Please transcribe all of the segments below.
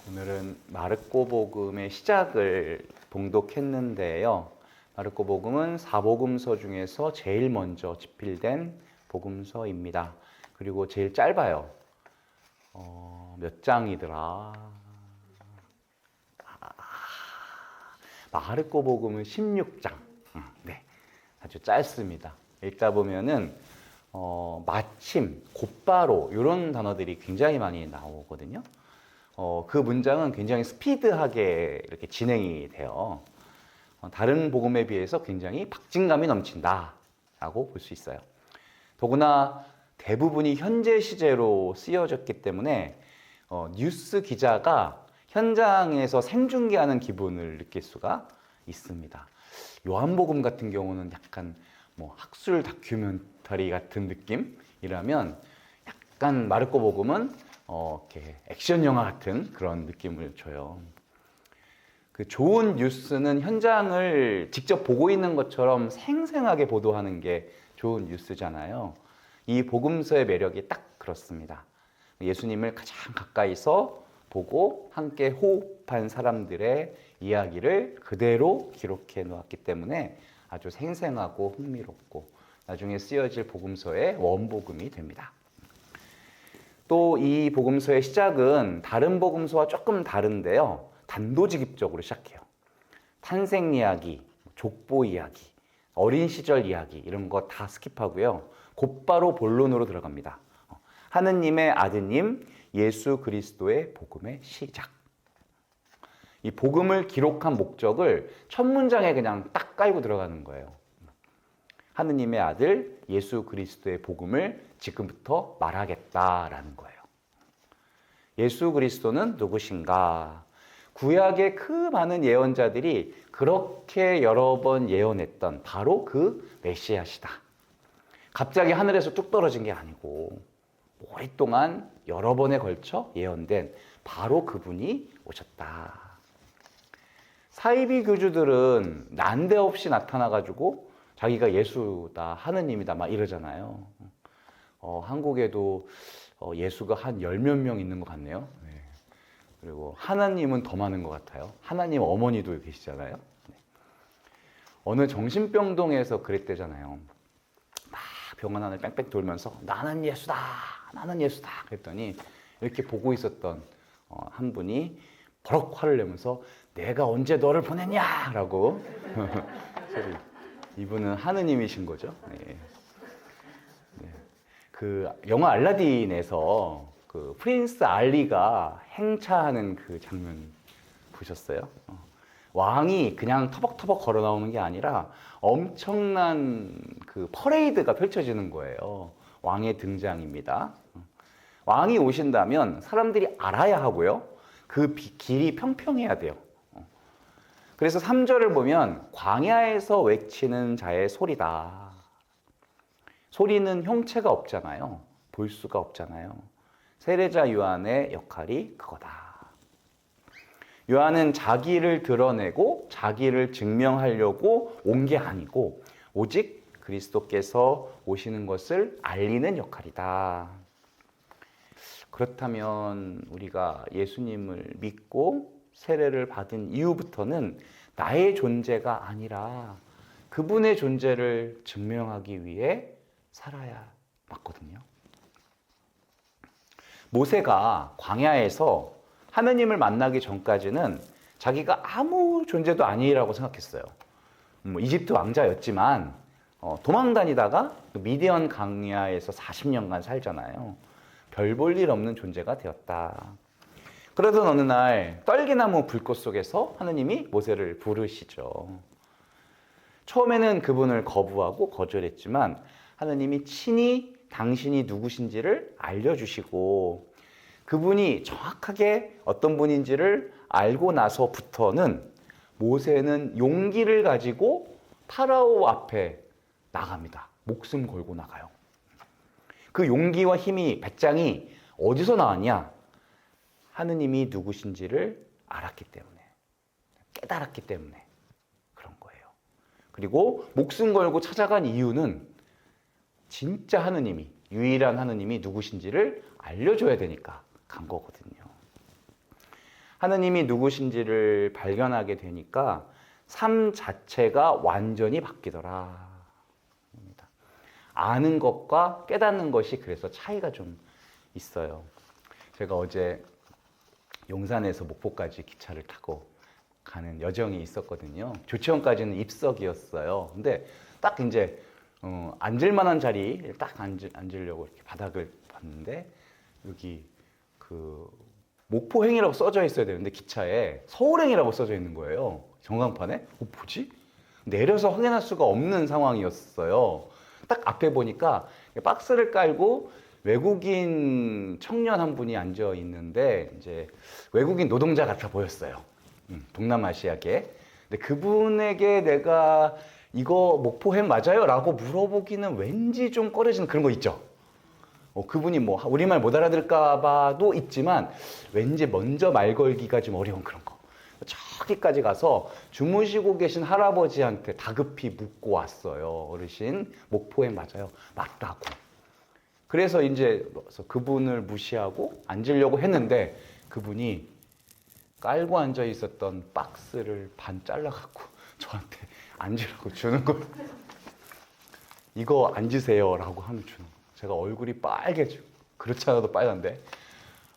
오늘은 마르코 복음의 시작을 봉독했는데요. 마르코 복음은 사복음서 중에서 제일 먼저 집필된 복음서입니다. 그리고 제일 짧아요. 몇 장이더라? 마르코 복음은 16장. 네, 아주 짧습니다. 읽다 보면은 마침, 곧바로 이런 단어들이 굉장히 많이 나오거든요. 그 문장은 굉장히 스피드하게 이렇게 진행이 돼요. 다른 복음에 비해서 굉장히 박진감이 넘친다라고 볼 수 있어요. 더구나 대부분이 현재 시제로 쓰여졌기 때문에 뉴스 기자가 현장에서 생중계하는 기분을 느낄 수가 있습니다. 요한복음 같은 경우는 약간 학술 다큐멘터리 같은 느낌이라면 약간 마르코 복음은 이렇게 액션 영화 같은 그런 느낌을 줘요. 그 좋은 뉴스는 현장을 직접 보고 있는 것처럼 생생하게 보도하는 게 좋은 뉴스잖아요. 이 복음서의 매력이 딱 그렇습니다. 예수님을 가장 가까이서 보고 함께 호흡한 사람들의 이야기를 그대로 기록해 놓았기 때문에 아주 생생하고 흥미롭고 나중에 쓰여질 복음서의 원복음이 됩니다. 또 이 복음서의 시작은 다른 복음서와 조금 다른데요. 단도직입적으로 시작해요. 탄생 이야기, 족보 이야기, 어린 시절 이야기 이런 거 다 스킵하고요. 곧바로 본론으로 들어갑니다. 하느님의 아드님 예수 그리스도의 복음의 시작. 이 복음을 기록한 목적을 첫 문장에 그냥 딱 깔고 들어가는 거예요. 하느님의 아들 예수 그리스도의 복음을 지금부터 말하겠다라는 거예요. 예수 그리스도는 누구신가? 구약의 그 많은 예언자들이 그렇게 여러 번 예언했던 바로 그 메시아시다. 갑자기 하늘에서 뚝 떨어진 게 아니고 오랫동안 여러 번에 걸쳐 예언된 바로 그분이 오셨다. 사이비 교주들은 난데없이 나타나가지고 자기가 예수다, 하느님이다 막 이러잖아요. 한국에도 예수가 한 열 몇 명 있는 것 같네요. 네. 그리고 하나님은 더 많은 것 같아요. 하나님 어머니도 계시잖아요. 네. 어느 정신병동에서 그랬대잖아요. 막 병원 안을 뺑뺑 돌면서 나는 예수다, 나는 예수다 그랬더니 이렇게 보고 있었던 한 분이 버럭 화를 내면서 내가 언제 너를 보냈냐 라고 이분은 하느님이신 거죠. 네. 네. 그 영화 알라딘에서 그 프린스 알리가 행차하는 그 장면 보셨어요? 왕이 그냥 터벅터벅 걸어 나오는 게 아니라 엄청난 그 퍼레이드가 펼쳐지는 거예요. 왕의 등장입니다. 왕이 오신다면 사람들이 알아야 하고요. 그 길이 평평해야 돼요. 그래서 3절을 보면 광야에서 외치는 자의 소리다. 소리는 형체가 없잖아요. 볼 수가 없잖아요. 세례자 요한의 역할이 그거다. 요한은 자기를 드러내고 자기를 증명하려고 온 게 아니고 오직 그리스도께서 오시는 것을 알리는 역할이다. 그렇다면 우리가 예수님을 믿고 세례를 받은 이후부터는 나의 존재가 아니라 그분의 존재를 증명하기 위해 살아야 맞거든요. 모세가 광야에서 하느님을 만나기 전까지는 자기가 아무 존재도 아니라고 생각했어요. 이집트 왕자였지만 도망 다니다가 미디안 광야에서 40년간 살잖아요. 별 볼 일 없는 존재가 되었다. 그러던 어느 날 떨기나무 불꽃 속에서 하느님이 모세를 부르시죠. 처음에는 그분을 거부하고 거절했지만 하느님이 친히 당신이 누구신지를 알려주시고 그분이 정확하게 어떤 분인지를 알고 나서부터는 모세는 용기를 가지고 파라오 앞에 나갑니다. 목숨 걸고 나가요. 그 용기와 힘이 배짱이 어디서 나왔냐? 하느님이 누구신지를 알았기 때문에, 깨달았기 때문에 그런 거예요. 그리고 목숨 걸고 찾아간 이유는 진짜 하느님이, 유일한 하느님이 누구신지를 알려줘야 되니까 간 거거든요. 하느님이 누구신지를 발견하게 되니까 삶 자체가 완전히 바뀌더라. 아는 것과 깨닫는 것이 그래서 차이가 좀 있어요. 제가 어제 용산에서 목포까지 기차를 타고 가는 여정이 있었거든요. 조치원까지는 입석이었어요. 근데 딱 이제 앉을 만한 자리에 딱 앉으려고 이렇게 바닥을 봤는데 여기 그 목포행이라고 써져 있어야 되는데 기차에 서울행이라고 써져 있는 거예요. 전광판에. 뭐지? 내려서 확인할 수가 없는 상황이었어요. 딱 앞에 보니까 박스를 깔고 외국인 청년 한 분이 앉아 있는데 이제 외국인 노동자 같아 보였어요. 동남아시아계. 근데 그분에게 내가 이거 목포행 맞아요? 라고 물어보기는 왠지 좀 꺼려지는 그런 거 있죠. 그분이 뭐 우리말 못 알아들을까 봐도 있지만 왠지 먼저 말 걸기가 좀 어려운 그런 거. 저기까지 가서 주무시고 계신 할아버지한테 다급히 묻고 왔어요. 어르신, 목포행 맞아요? 맞다고. 그래서 이제 그분을 무시하고 앉으려고 했는데 그분이 깔고 앉아 있었던 박스를 반 잘라갖고 저한테 앉으라고 주는 거예요. 이거 앉으세요 라고 하면 주는 거예요. 제가 얼굴이 빨개지고 그렇지 않아도 빨간데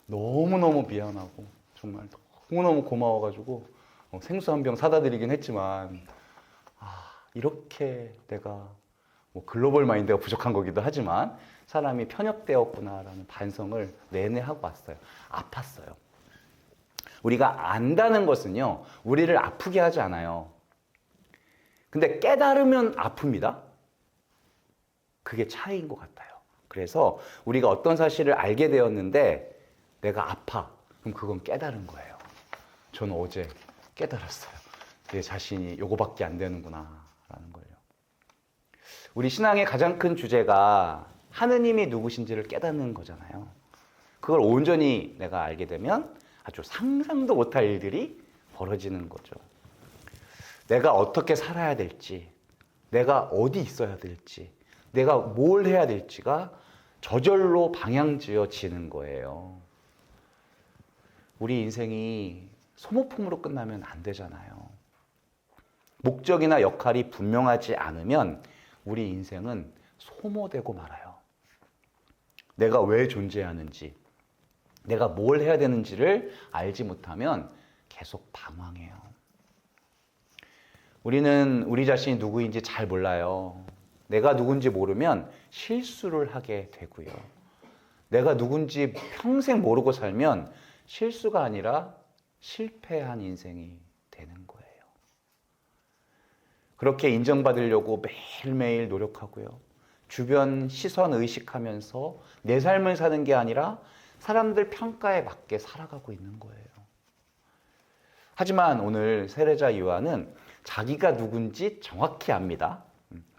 너무너무 미안하고 정말 너무너무 고마워가지고 생수 한 병 사다 드리긴 했지만 이렇게 내가 뭐 글로벌 마인드가 부족한 거기도 하지만 사람이 편협되었구나라는 반성을 내내 하고 왔어요. 아팠어요. 우리가 안다는 것은요, 우리를 아프게 하지 않아요. 근데 깨달으면 아픕니다. 그게 차이인 것 같아요. 그래서 우리가 어떤 사실을 알게 되었는데 내가 아파. 그럼 그건 깨달은 거예요. 저는 어제 깨달았어요. 내 자신이 요거밖에 안 되는구나 라는 걸요. 우리 신앙의 가장 큰 주제가 하느님이 누구신지를 깨닫는 거잖아요. 그걸 온전히 내가 알게 되면 아주 상상도 못할 일들이 벌어지는 거죠. 내가 어떻게 살아야 될지, 내가 어디 있어야 될지, 내가 뭘 해야 될지가 저절로 방향지어지는 거예요. 우리 인생이 소모품으로 끝나면 안 되잖아요. 목적이나 역할이 분명하지 않으면 우리 인생은 소모되고 말아요. 내가 왜 존재하는지, 내가 뭘 해야 되는지를 알지 못하면 계속 방황해요. 우리는 우리 자신이 누구인지 잘 몰라요. 내가 누군지 모르면 실수를 하게 되고요. 내가 누군지 평생 모르고 살면 실수가 아니라 실패한 인생이 되는 거예요. 그렇게 인정받으려고 매일매일 노력하고요. 주변 시선 의식하면서 내 삶을 사는 게 아니라 사람들 평가에 맞게 살아가고 있는 거예요. 하지만 오늘 세례자 요한은 자기가 누군지 정확히 압니다.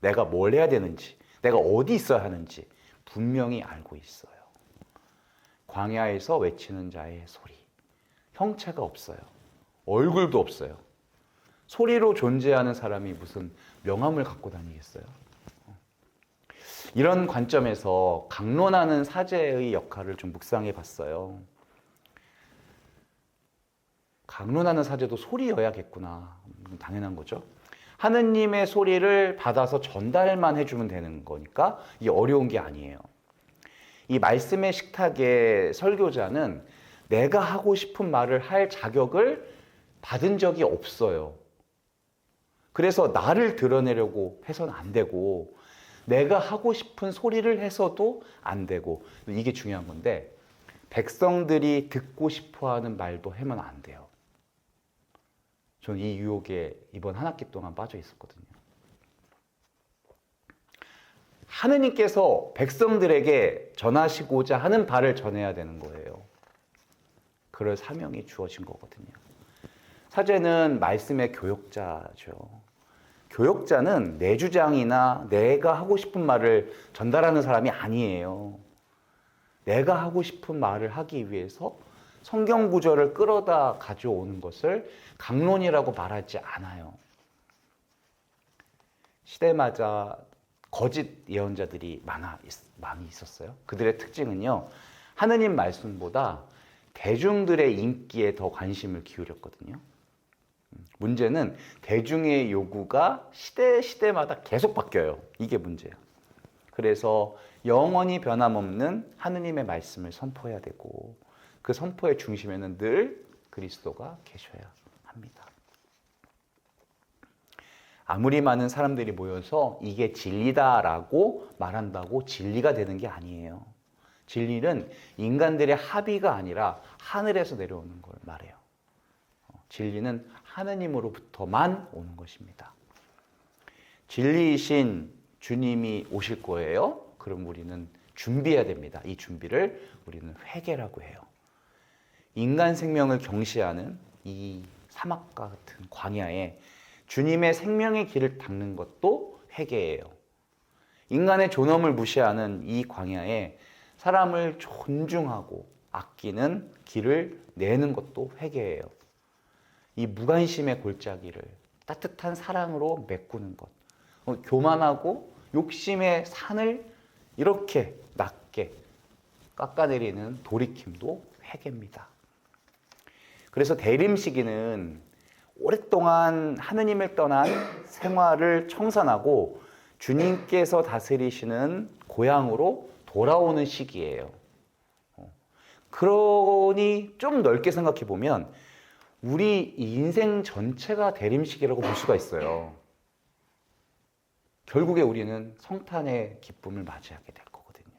내가 뭘 해야 되는지, 내가 어디 있어야 하는지 분명히 알고 있어요. 광야에서 외치는 자의 소리. 형체가 없어요. 얼굴도 없어요. 소리로 존재하는 사람이 무슨 명함을 갖고 다니겠어요? 이런 관점에서 강론하는 사제의 역할을 좀 묵상해 봤어요. 강론하는 사제도 소리여야겠구나. 당연한 거죠. 하느님의 소리를 받아서 전달만 해주면 되는 거니까 이게 어려운 게 아니에요. 이 말씀의 식탁의 설교자는 내가 하고 싶은 말을 할 자격을 받은 적이 없어요. 그래서 나를 드러내려고 해서는 안 되고 내가 하고 싶은 소리를 해서도 안 되고 이게 중요한 건데 백성들이 듣고 싶어하는 말도 하면 안 돼요. 저는 이 유혹에 이번 한 학기 동안 빠져 있었거든요. 하느님께서 백성들에게 전하시고자 하는 바를 전해야 되는 거예요. 그럴 사명이 주어진 거거든요. 사제는 말씀의 교역자죠. 교역자는 내 주장이나 내가 하고 싶은 말을 전달하는 사람이 아니에요. 내가 하고 싶은 말을 하기 위해서 성경 구절을 끌어다 가져오는 것을 강론이라고 말하지 않아요. 시대마다 거짓 예언자들이 많이 있었어요. 그들의 특징은요, 하느님 말씀보다 대중들의 인기에 더 관심을 기울였거든요. 문제는 대중의 요구가 시대마다 계속 바뀌어요. 이게 문제예요. 그래서 영원히 변함없는 하느님의 말씀을 선포해야 되고 그 선포의 중심에는 늘 그리스도가 계셔야 합니다. 아무리 많은 사람들이 모여서 이게 진리다라고 말한다고 진리가 되는 게 아니에요. 진리는 인간들의 합의가 아니라 하늘에서 내려오는 걸 말해요. 진리는 하느님으로부터만 오는 것입니다. 진리이신 주님이 오실 거예요. 그럼 우리는 준비해야 됩니다. 이 준비를 우리는 회개라고 해요. 인간 생명을 경시하는 이 사막과 같은 광야에 주님의 생명의 길을 닦는 것도 회개예요. 인간의 존엄을 무시하는 이 광야에 사람을 존중하고 아끼는 길을 내는 것도 회개예요. 이 무관심의 골짜기를 따뜻한 사랑으로 메꾸는 것. 교만하고 욕심의 산을 이렇게 낮게 깎아내리는 돌이킴도 회개입니다. 그래서 대림 시기는 오랫동안 하느님을 떠난 생활을 청산하고 주님께서 다스리시는 고향으로 돌아오는 시기예요. 그러니 좀 넓게 생각해 보면 우리 인생 전체가 대림 시기라고 볼 수가 있어요. 결국에 우리는 성탄의 기쁨을 맞이하게 될 거거든요.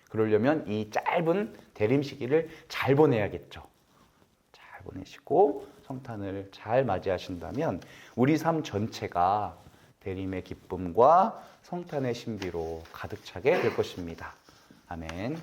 그러려면 이 짧은 대림 시기를 잘 보내야겠죠. 잘 보내시고 성탄을 잘 맞이하신다면 우리 삶 전체가 대림의 기쁨과 성탄의 신비로 가득 차게 될 것입니다. 아멘.